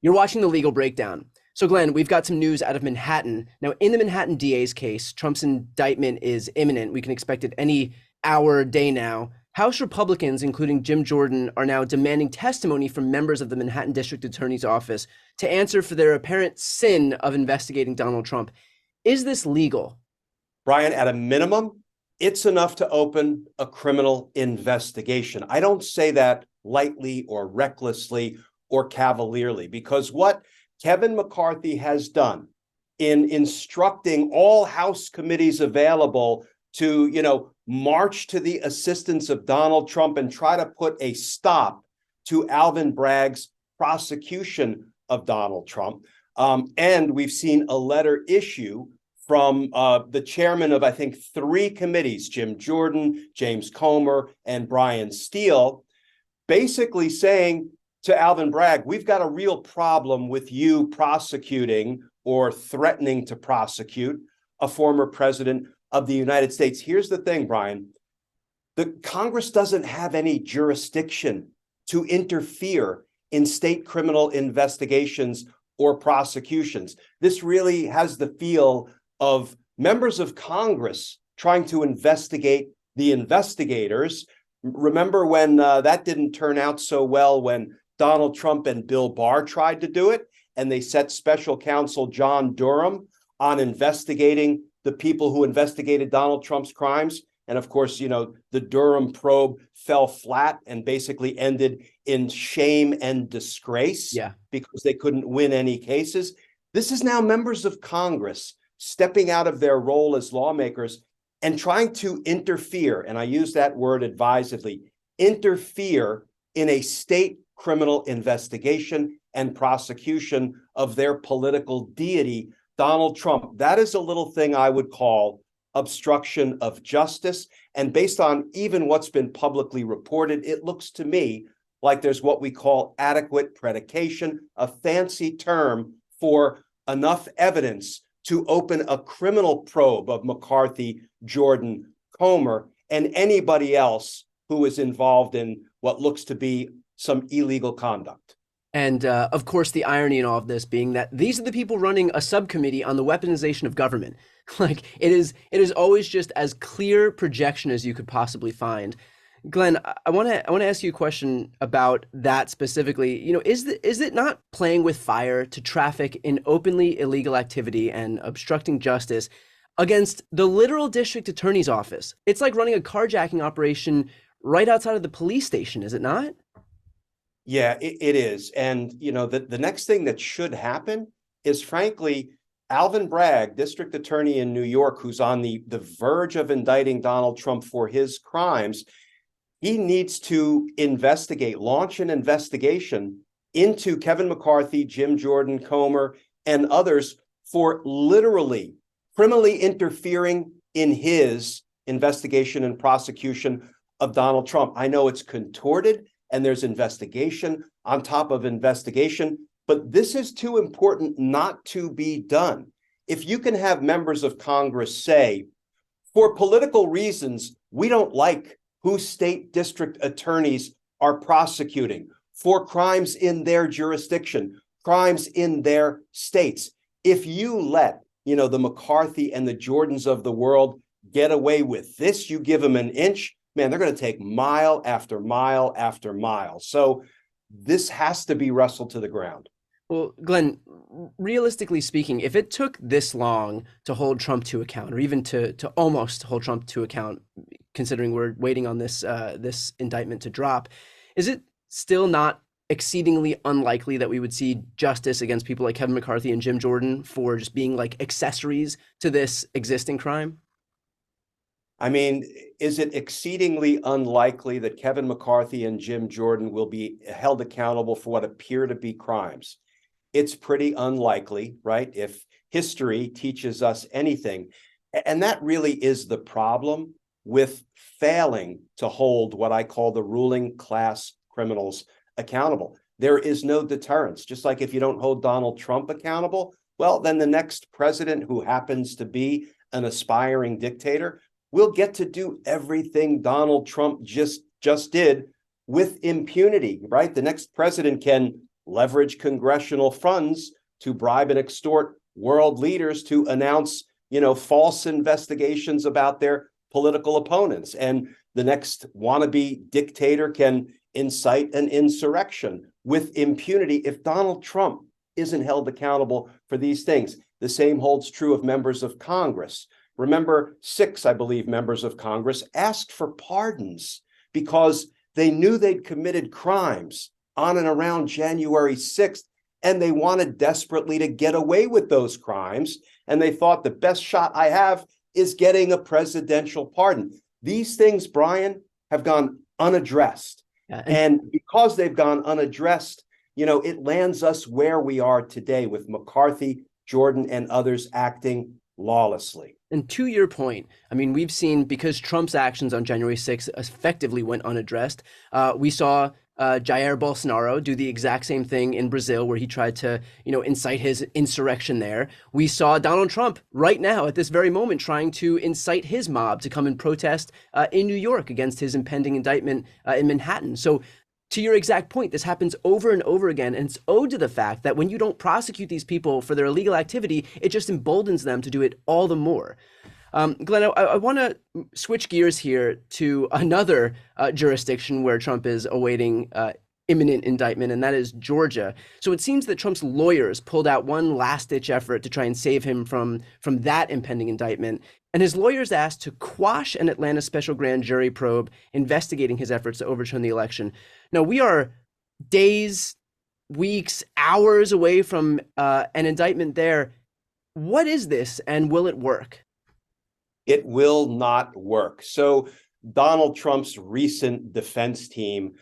You're watching the legal breakdown. So, Glenn, we've got some news out of Manhattan. Now, in the Manhattan DA's case, Trump's indictment is imminent. We can expect it any hour, day now. House Republicans, including Jim Jordan, are now demanding testimony from members of the Manhattan District Attorney's Office to answer for their apparent sin of investigating Donald Trump. Is this legal? Brian, at a minimum, it's enough to open a criminal investigation. I don't say that lightly or recklessly or cavalierly, because what Kevin McCarthy has done in instructing all House committees available to, march to the assistance of Donald Trump and try to put a stop to Alvin Bragg's prosecution of Donald Trump. And we've seen a letter issue from the chairman of, I think, 3 committees, Jim Jordan, James Comer, and Brian Steele, basically saying to Alvin Bragg, we've got a real problem with you prosecuting or threatening to prosecute a former president of the United States. Here's the thing, Brian. The Congress doesn't have any jurisdiction to interfere in state criminal investigations or prosecutions. This really has the feel of members of Congress trying to investigate the investigators. Remember when that didn't turn out so well when Donald Trump and Bill Barr tried to do it, and they set special counsel John Durham on investigating the people who investigated Donald Trump's crimes. And of course, the Durham probe fell flat and basically ended in shame and disgrace because they couldn't win any cases. This is now members of Congress stepping out of their role as lawmakers and trying to interfere, and I use that word advisedly, interfere in a state criminal investigation and prosecution of their political deity, Donald Trump. That is a little thing I would call obstruction of justice. And based on even what's been publicly reported, it looks to me like there's what we call adequate predication, a fancy term for enough evidence to open a criminal probe of McCarthy, Jordan, Comer, and anybody else who is involved in what looks to be some illegal conduct. And of course, the irony in all of this being that these are the people running a subcommittee on the weaponization of government. Like it is always just as clear projection as you could possibly find. Glenn, I want to ask you a question about that specifically. Is it not playing with fire to traffic in openly illegal activity and obstructing justice against the literal district attorney's office? It's like running a carjacking operation right outside of the police station, is it not? Yeah, it is. And, the next thing that should happen is, frankly, Alvin Bragg, district attorney in New York, who's on the verge of indicting Donald Trump for his crimes, he needs to launch an investigation into Kevin McCarthy, Jim Jordan, Comer, and others for literally criminally interfering in his investigation and prosecution of Donald Trump. I know it's contorted and there's investigation on top of investigation, but this is too important not to be done. If you can have members of Congress say, for political reasons, we don't like who state district attorneys are prosecuting for crimes in their jurisdiction, crimes in their states. If you let, the McCarthy and the Jordans of the world get away with this, you give them an inch, man, they're going to take mile after mile after mile. So this has to be wrestled to the ground. Well, Glenn, realistically speaking, if it took this long to hold Trump to account, or even to almost hold Trump to account, considering we're waiting on this indictment to drop, is it still not exceedingly unlikely that we would see justice against people like Kevin McCarthy and Jim Jordan for just being like accessories to this existing crime? I mean, is it exceedingly unlikely that Kevin McCarthy and Jim Jordan will be held accountable for what appear to be crimes? It's pretty unlikely, right? If history teaches us anything. And that really is the problem with failing to hold what I call the ruling class criminals accountable. There is no deterrence. Just like if you don't hold Donald Trump accountable, well, then the next president who happens to be an aspiring dictator will get to do everything Donald Trump just did with impunity, right? The next president can leverage congressional funds to bribe and extort world leaders to announce, false investigations about their political opponents. And the next wannabe dictator can incite an insurrection with impunity if Donald Trump isn't held accountable for these things. The same holds true of members of Congress. Remember, 6, I believe, members of Congress asked for pardons because they knew they'd committed crimes on and around January 6th, and they wanted desperately to get away with those crimes. And they thought the best shot I have is getting a presidential pardon. These things, Brian, have gone unaddressed. Yeah, and because they've gone unaddressed, it lands us where we are today with McCarthy, Jordan, and others acting lawlessly. And to your point, I mean, we've seen, because Trump's actions on January 6th effectively went unaddressed, we saw Jair Bolsonaro do the exact same thing in Brazil, where he tried to, incite his insurrection there. We saw Donald Trump right now at this very moment trying to incite his mob to come and protest in New York against his impending indictment in Manhattan. So to your exact point, this happens over and over again, and it's owed to the fact that when you don't prosecute these people for their illegal activity, it just emboldens them to do it all the more. Glenn, I want to switch gears here to another jurisdiction where Trump is awaiting imminent indictment, and that is Georgia. So it seems that Trump's lawyers pulled out one last-ditch effort to try and save him from that impending indictment. And his lawyers asked to quash an Atlanta special grand jury probe investigating his efforts to overturn the election. Now, we are days, weeks, hours away from an indictment there. What is this, and will it work? It will not work. So Donald Trump's recent defense team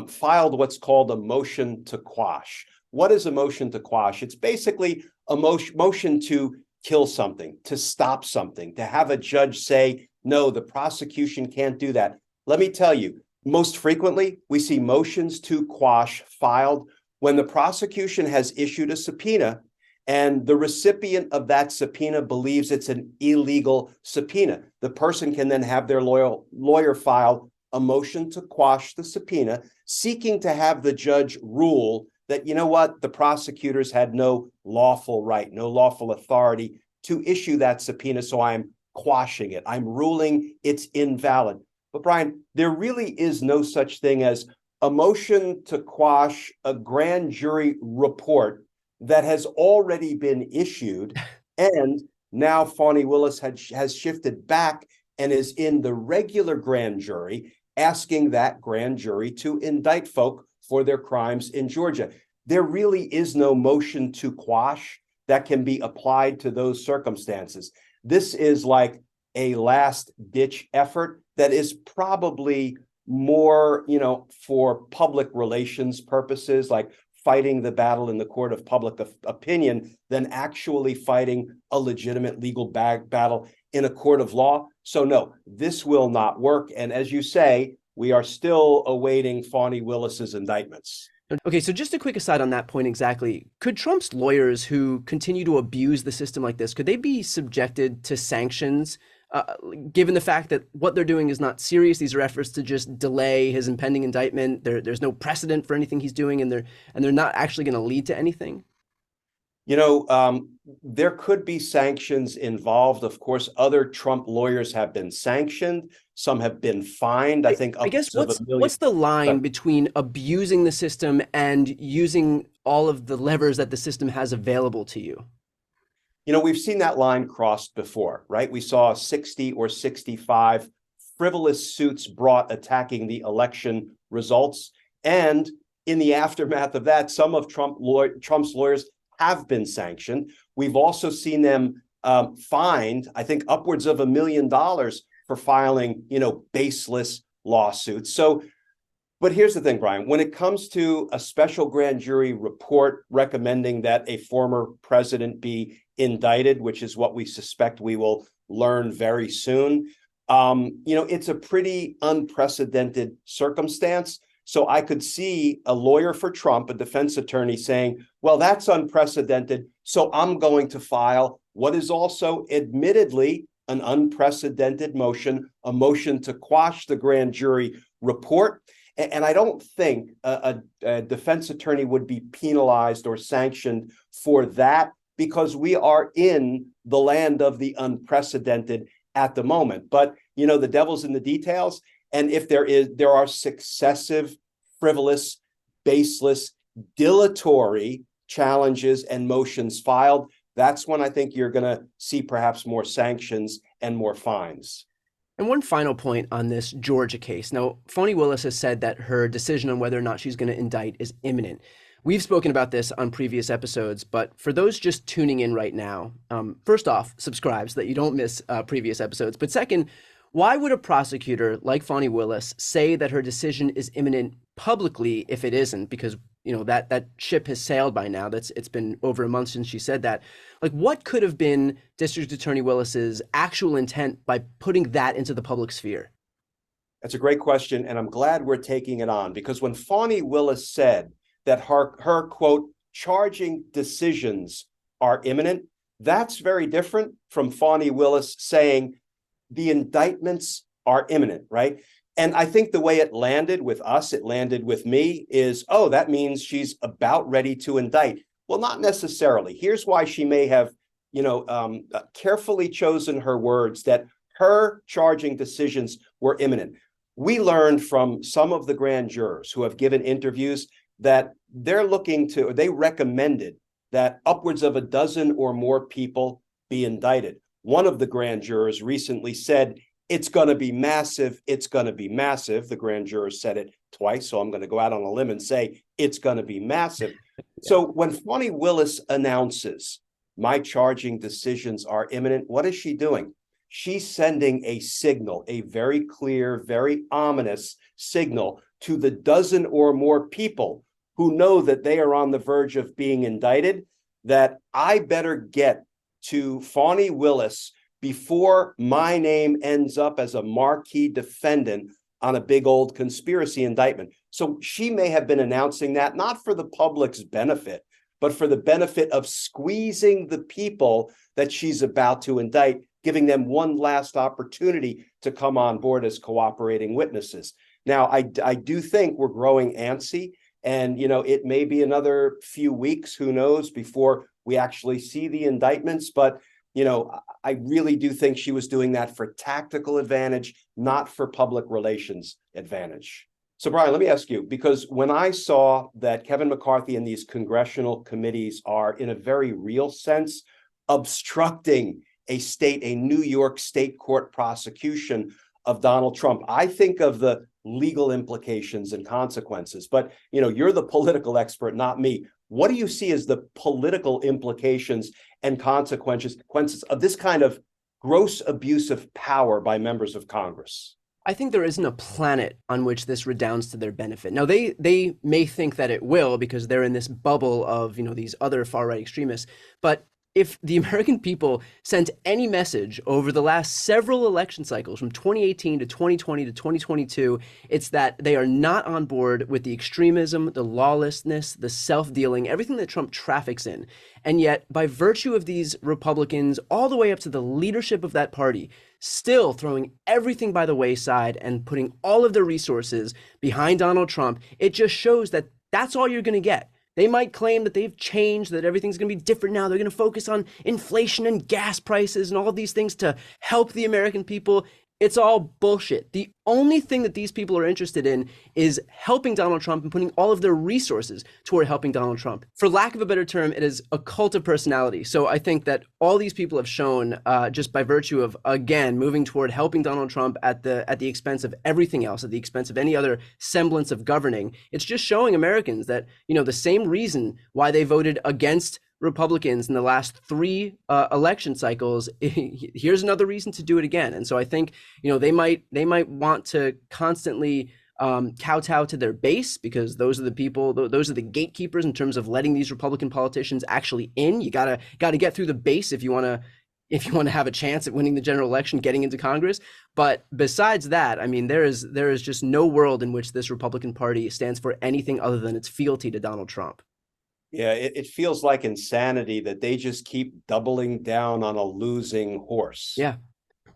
filed what's called a motion to quash. What is a motion to quash? It's basically a motion to kill something, to stop something, to have a judge say, no, the prosecution can't do that. Let me tell you, most frequently, we see motions to quash filed when the prosecution has issued a subpoena and the recipient of that subpoena believes it's an illegal subpoena. The person can then have their lawyer file a motion to quash the subpoena, seeking to have the judge rule that, the prosecutors had no lawful right, no lawful authority to issue that subpoena, so I'm quashing it. I'm ruling it's invalid. But Brian, there really is no such thing as a motion to quash a grand jury report that has already been issued, and now Bonnie Willis has shifted back and is in the regular grand jury, asking that grand jury to indict folk for their crimes in Georgia. There really is no motion to quash that can be applied to those circumstances. This is like a last-ditch effort that is probably more, for public relations purposes, like fighting the battle in the court of public opinion, than actually fighting a legitimate legal battle in a court of law. So no, this will not work. And as you say, we are still awaiting Bonnie Willis's indictments. Okay, so just a quick aside on that point exactly. Could Trump's lawyers who continue to abuse the system like this, could they be subjected to sanctions, given the fact that what they're doing is not serious? These are efforts to just delay his impending indictment. There's no precedent for anything he's doing, and they're not actually going to lead to anything. There could be sanctions involved. Of course, other Trump lawyers have been sanctioned. Some have been fined. I think. I guess what's the line between abusing the system and using all of the levers that the system has available to you? We've seen that line crossed before, right? We saw 60 or 65 frivolous suits brought attacking the election results. And in the aftermath of that, some of Trump's lawyers have been sanctioned. We've also seen them fined, I think, upwards of $1 million for filing, baseless lawsuits. So, but here's the thing, Brian, when it comes to a special grand jury report recommending that a former president be indicted, which is what we suspect we will learn very soon, it's a pretty unprecedented circumstance. So I could see a lawyer for Trump, a defense attorney, saying, well, that's unprecedented, so I'm going to file what is also admittedly an unprecedented motion, a motion to quash the grand jury report. And I don't think a defense attorney would be penalized or sanctioned for that, because we are in the land of the unprecedented at the moment. But, the devil's in the details. And if there are successive, frivolous, baseless, dilatory challenges and motions filed, that's when I think you're going to see perhaps more sanctions and more fines. And one final point on this Georgia case. Now, Bonnie Willis has said that her decision on whether or not she's going to indict is imminent. We've spoken about this on previous episodes, but for those just tuning in right now, first off, subscribe so that you don't miss previous episodes. But second, why would a prosecutor like Bonnie Willis say that her decision is imminent publicly if it isn't? Because that ship has sailed by now. It's been over a month since she said that. Like, what could have been District Attorney Willis's actual intent by putting that into the public sphere? That's a great question, and I'm glad we're taking it on, because when Bonnie Willis said that her quote, charging decisions are imminent, that's very different from Bonnie Willis saying the indictments are imminent, right? And I think the way it landed with us, it landed with me, is, oh, that means she's about ready to indict. Well, not necessarily. Here's why she may have, carefully chosen her words, that her charging decisions were imminent. We learned from some of the grand jurors who have given interviews that they recommended that upwards of a dozen or more people be indicted. One of the grand jurors recently said, it's going to be massive. It's going to be massive. The grand juror said it twice, so I'm going to go out on a limb and say it's going to be massive. Yeah. So when Bonnie Willis announces my charging decisions are imminent, what is she doing? She's sending a signal, a very clear, very ominous signal to the dozen or more people who know that they are on the verge of being indicted, that I better get to Bonnie Willis before my name ends up as a marquee defendant on a big old conspiracy indictment. So she may have been announcing that not for the public's benefit, but for the benefit of squeezing the people that she's about to indict, giving them one last opportunity to come on board as cooperating witnesses. Now, I do think we're growing antsy, and it may be another few weeks, who knows, before we actually see the indictments, but I really do think she was doing that for tactical advantage, not for public relations advantage. So, Brian, let me ask you, because when I saw that Kevin McCarthy and these congressional committees are, in a very real sense, obstructing a New York state court prosecution of Donald Trump, I think of the legal implications and consequences. But, you're the political expert, not me. What do you see as the political implications and consequences of this kind of gross abuse of power by members of Congress? I think there isn't a planet on which this redounds to their benefit. Now, they may think that it will because they're in this bubble of, these other far-right extremists. But if the American people sent any message over the last several election cycles, from 2018 to 2020 to 2022, it's that they are not on board with the extremism, the lawlessness, the self-dealing, everything that Trump traffics in. And yet, by virtue of these Republicans, all the way up to the leadership of that party, still throwing everything by the wayside and putting all of their resources behind Donald Trump, it just shows that that's all you're going to get. They might claim that they've changed, that everything's going to be different now. They're going to focus on inflation and gas prices and all of these things to help the American people. It's all bullshit. The only thing that these people are interested in is helping Donald Trump and putting all of their resources toward helping Donald Trump. For lack of a better term, it is a cult of personality. So I think that all these people have shown, just by virtue of, again, moving toward helping Donald Trump at the expense of everything else, at the expense of any other semblance of governing, it's just showing Americans that, the same reason why they voted against Republicans in the last three election cycles, here's another reason to do it again. And so I think, they might want to constantly kowtow to their base, because those are the people, those are the gatekeepers in terms of letting these Republican politicians actually in. You gotta get through the base if you want to have a chance at winning the general election, getting into Congress. But besides that, I mean, there is just no world in which this Republican Party stands for anything other than its fealty to Donald Trump. Yeah, it feels like insanity that they just keep doubling down on a losing horse. Yeah.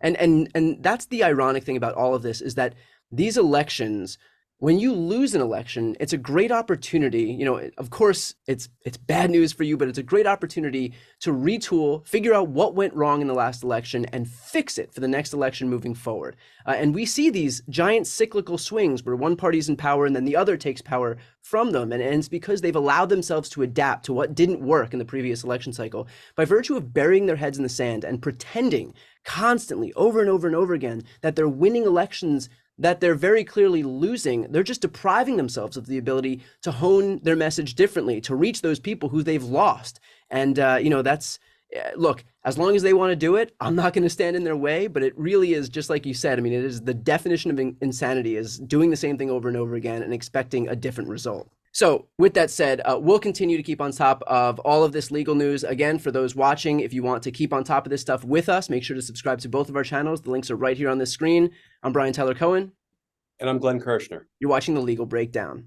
And that's the ironic thing about all of this, is that these elections, when you lose an election, it's a great opportunity. You know, of course, it's bad news for you, but it's a great opportunity to retool, figure out what went wrong in the last election, and fix it for the next election moving forward. And we see these giant cyclical swings where one party's in power and then the other takes power from them. And it's because they've allowed themselves to adapt to what didn't work in the previous election cycle by virtue of burying their heads in the sand and pretending constantly over and over and over again that they're winning elections that they're very clearly losing. They're just depriving themselves of the ability to hone their message differently, to reach those people who they've lost. And, you know, that's, look, as long as they want to do it, I'm not going to stand in their way, but it really is just like you said. I mean, it is the definition of insanity, is doing the same thing over and over again and expecting a different result. So with that said, we'll continue to keep on top of all of this legal news. Again, for those watching, if you want to keep on top of this stuff with us, make sure to subscribe to both of our channels. The links are right here on the screen. I'm Brian Tyler Cohen. And I'm Glenn Kirshner. You're watching The Legal Breakdown.